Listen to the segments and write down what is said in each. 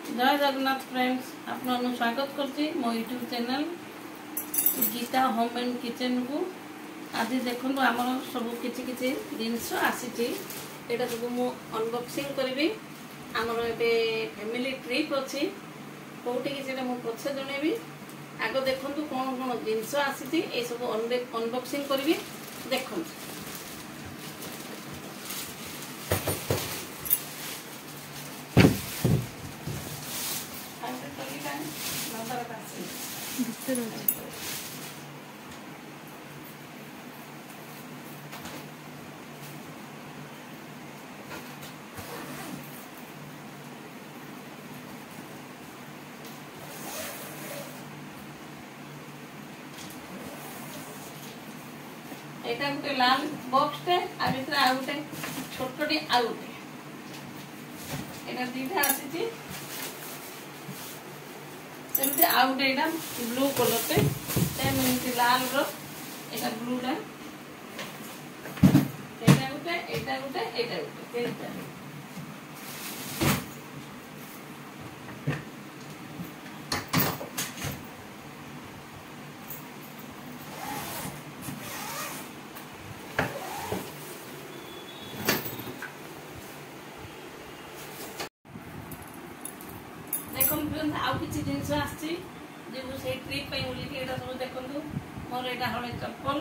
जय जगन्नाथ फ्रेंड्स आपन स्वागत करছি मो YouTube channel Geeta home and kitchen को। आज देखो आमर सब किछि जिनस आसी एटा सब मु अनबॉक्सिंग करी। आमर ए फैमिली ट्रिप अच्छी कोटी कि मु पछे जणेबी। आग देखु कौन कौन जिनस आसी ए सब अनबॉक्सिंग करी देखु। एटा गोटे लाल बॉक्स टे आ भीतर आ गोटे छोटटी आ गोटे एटा दीटा आसी सेमती आ गोटे एटा ब्लू कलर टे सेमती लाल रो एटा ब्लू टा एटा गोटे एटा गोटे एटा गोटे तीनटा। आउ किसी जिनस आसी ट्रिप बोलिकी सब देखु मोर यहाँ हले चप्पल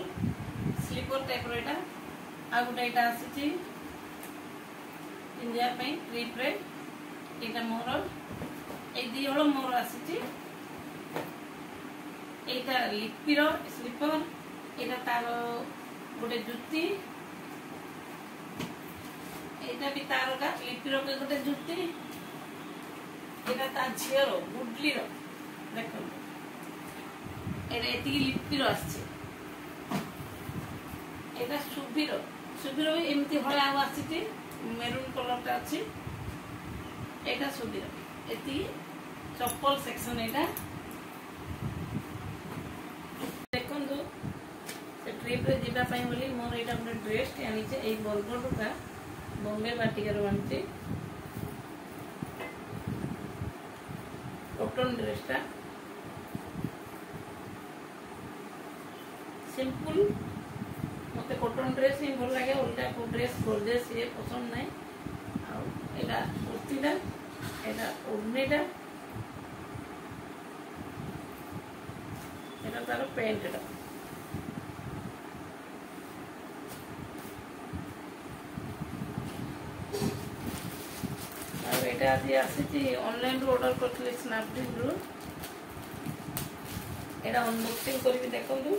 स्लीपर टाइप रहा आ गोटे यहाँ आसी इंडिया ट्रिप रे यहाँ मोर ये दिहल मोर आसी यहाँ लिपिर स्लीपर यहाँ तार गोटे जुती यहाँ भी तार का लिपिर गोटे जुती एटा ता झीर गुडलीर देखो एटी लिप्तिर आछे एटा सुबीर सुबीर एमती हळे आ आछी मेरून कलर ता अछि एटा सुबीर एटी चप्पल सेक्शन एटा देखंतु से ट्रिप रे जिबा पई बोली मोर एटा गोटे ड्रेस टे आनी छे एई बरगड का बॉम्बे बाटिका रो आनी कॉटन ड्रेस टा सिंपल मते कॉटन ड्रेस ही भल लगे ओल्टा को ड्रेस गोर्जियस ये पसंद नहीं आ एटा कुर्तीटा एटा ओढ़नीटा एटा तार पैंटटा आज आसी ऑनलाइन रू ऑर्डर करथले स्नैपडील रू एटा अनबॉक्सिंग करबी देखंतु।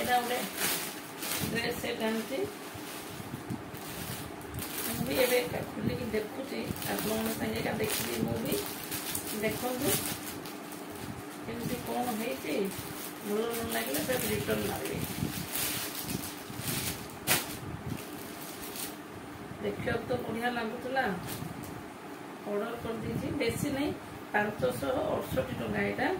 एटा गोटे ड्रेस सेट आनछि भी एबे खुलिकी देखुछि आपन संगे का देखि मु भी देखंतु केमती कोन हेछि भल न लगे फिर रिटर्न मारे देखिए तो बढ़िया लगुला ऑर्डर कर दीजिए बेसी नहीं 568 टका यहाँ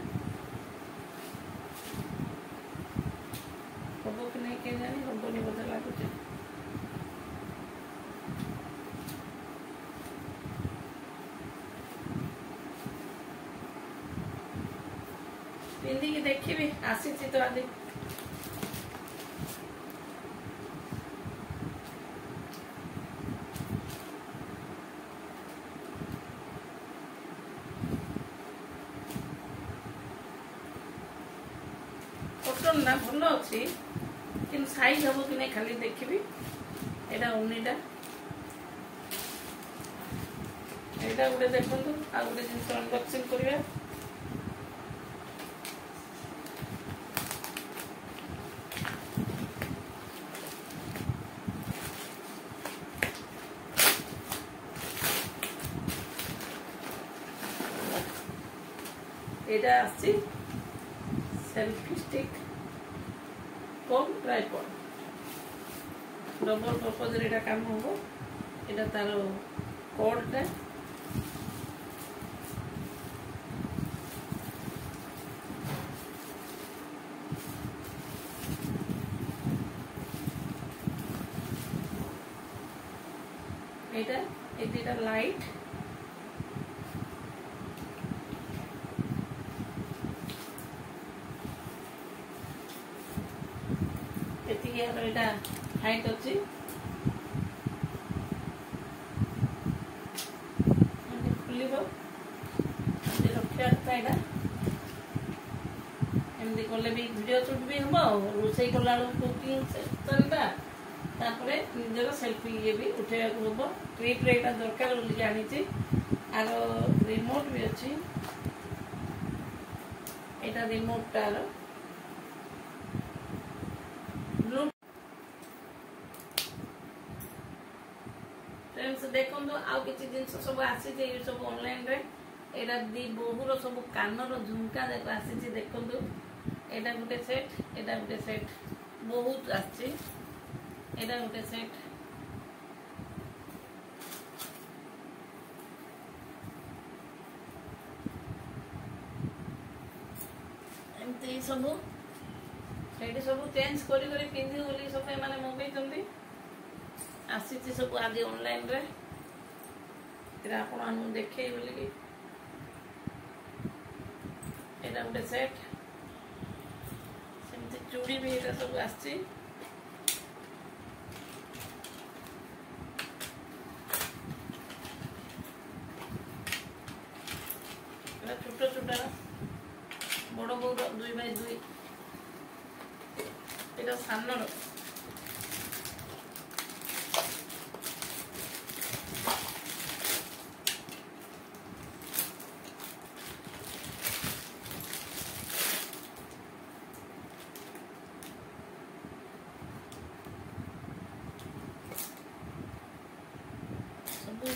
हम कि नहीं के जानी हमनी बोधे लगुच पिंधिकी देखी आसी तो आज कॉटन ना भल अच्छी कि साइज हम कि नहीं खाली देखी एटा उन्नीटा यहाँ गोटे देखु आ गोटे जिन अनबॉक्सिंग करवा एटा आसी सेल्फी स्टिक कम ट्राइपॉड डबल पर्पज रे एटा काम होबो एटा तार कोडटा এইটা এই দুইটা লাইট এতিকি আর এটা হাইট আছে খুলিব রଖିବା ଏଇଟା एमती कले भी वीडियो शूट भी हम रोसे कला कुकिंग सेक्शनटा तापर निजर सेल्फी ये भी उठेगा हम ट्रिप रे एटा दरकार बोली जानी छी आर रिमोट भी अच्छी एटा रिमोट टार ब्लू फ्रेंड्स देखो आउ किछि जिंस सब आसी जे सब ऑनलाइन रे एटा दी बहुर सब कानर झुमका देखो आसी देखो एटा गुटे सेट एटा गुटे सेट बहुत आछि एटा गुटे सेट एमती सब सेठी सब चेंज करी करी पिंदी बोली सब माने मगै चंदी आसी सब आज ऑनलाइन रे तेरा आपण आनु देखै बोली कि एटा गुटे सेट चूड़ी भी ये सब आसी छोट छोटा बड़ बड़ 2x2 ये सानर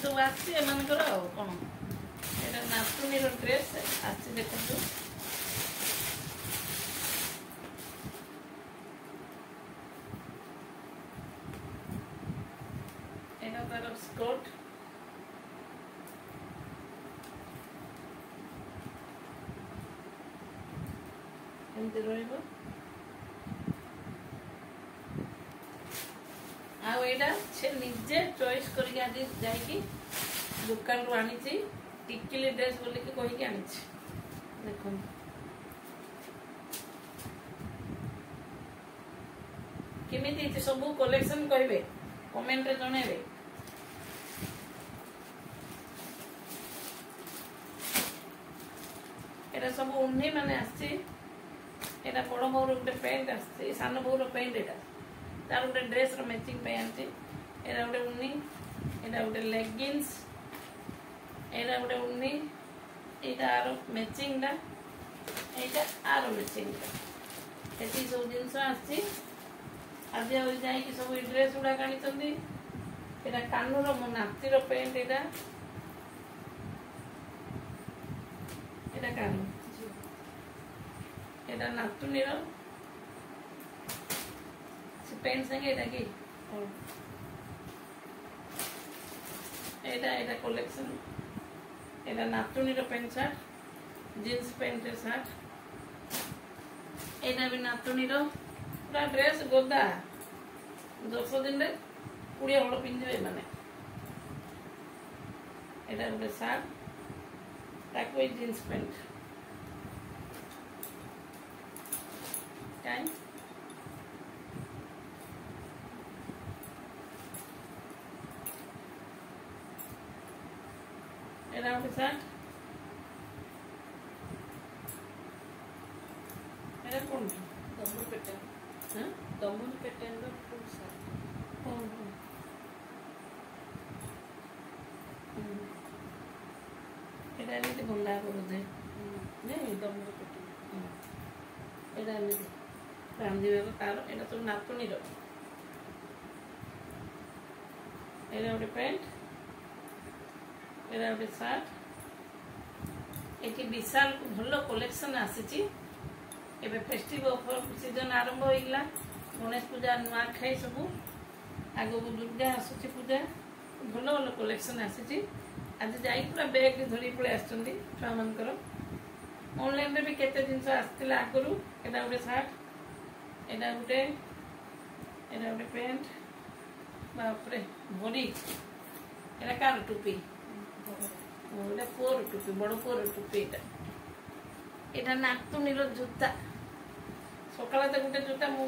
सब आसी एमानकर कौन एटा नातुनी ड्रेस आसी देखो एटा तार स्कर्ट एमती रहिबो से निजे चॉइस करके आज जाइकी दुकान रू आनी टिकिली ड्रेस बोल के कहीकि आनी देखो केमी सब कलेक्शन कहे कमेंट रे जणेबे एटा सब उन्नी माने आसी एटा बड़ मोर गोटे पैंट आसी सान बोर पैंट एटा तार गोटे ड्रेस रो मैचिंग पे आंची एटा गोटे उन्नी एटा गोटे लेगिंग्स एटा गोटे उन्नी एटा आरो मैचिंग दा एटा आरो मैचिंग दा एती सब जिंस आसी आज आ जाई कि सब ड्रेस उडा कानी चंदी एटा कानु रो मो नाती रो पैंट एटा कानु एटा नातुनी रो पैंट संगे एटा की एटा कलेक्शन एटा नातुनी रो pant shirt jeans pant shirt एटा भी नातुनी रो पूरा ड्रेस गोदा 10 दिन रे 20 हल पिंदिबे माने एटा गोटे शर्ट ताको जींस पैंट टाइम एटा गोटे शर्ट एटा कोन दमन पैटर्न हां दमन पैटर्न रो फुल शर्ट ओहो एटा एमती बंदा करू दे नहीं दमन पैटर्न एटा एमती रांधिबे तार एटा तो नातुनी रो एटा गोटे पैंट एटा गोटे शर्ट एटी विशाल भल कलेक्शन आसी एबे फेस्टिव ऑफर सीजन आरंभ होइला गणेश पूजा नुआखाई सब आगो दुर्गा आसुची पूजा भल भल कलेक्शन आसी आज जाई पूरा बैग धरी पळे आछंदी छुआ मानकर ऑनलाइन रे भी केते जिंस आस्तिला आगरु एटा गोटे शर्ट एटा गोटे पैंट बाप रे बड़ी এটা কার টুপি এটা পুଅର ଟୁପି ବଡ଼ ପୁଅର ଟୁପି ଏଇଟା ନାତୁଣୀର ଜୁତା ସକାଳେ ତ ଗୋଟେ ଜୁତା ମୁଁ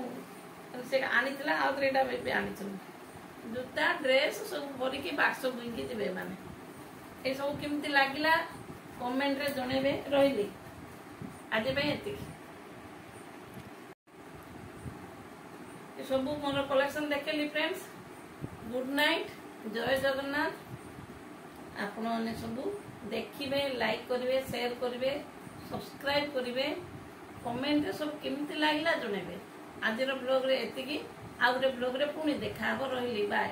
ସେ ଆଣିଥିଲା ଆଉ ଥରେ ଏଇଟା ଏବେ ଆଣିଛନ୍ତି ଜୁତା ଡ୍ରେସ୍ ସବୁ ଭରିକି ବାକ୍ସ ବୁହିକି ଯିବେ ମାନେ ଏସବୁ କେମିତି ଲାଗିଲା କମେଣ୍ଟରେ ଜଣେଇବେ ରହିଲି ଆଜି ପାଇଁ ଏତିକି ସବୁ ମୋର କଲେକ୍ସନ୍ ଦେଖେଇଲି ଫ୍ରେଣ୍ଡସ୍ ଗୁଡ୍ ନାଇଟ୍ ଜୟ ଜଗନ୍ନାଥ ଆପଣମାନେ ସବୁ ଦେଖିବେ ଲାଇକ୍ କରିବେ ସେୟାର କରିବେ ସବସ୍କ୍ରାଇବ୍ କରିବେ କମେଣ୍ଟରେ ସବୁ କେମିତି ଲାଗିଲା ଜଣେଇବେ ଆଜିର ବ୍ଲଗ୍ରେ ଏତିକି ଆଉ ଗୋଟେ ବ୍ଲଗ୍ରେ ପୁଣି ଦେଖା ହେବ ରହିଲି ବାଏ।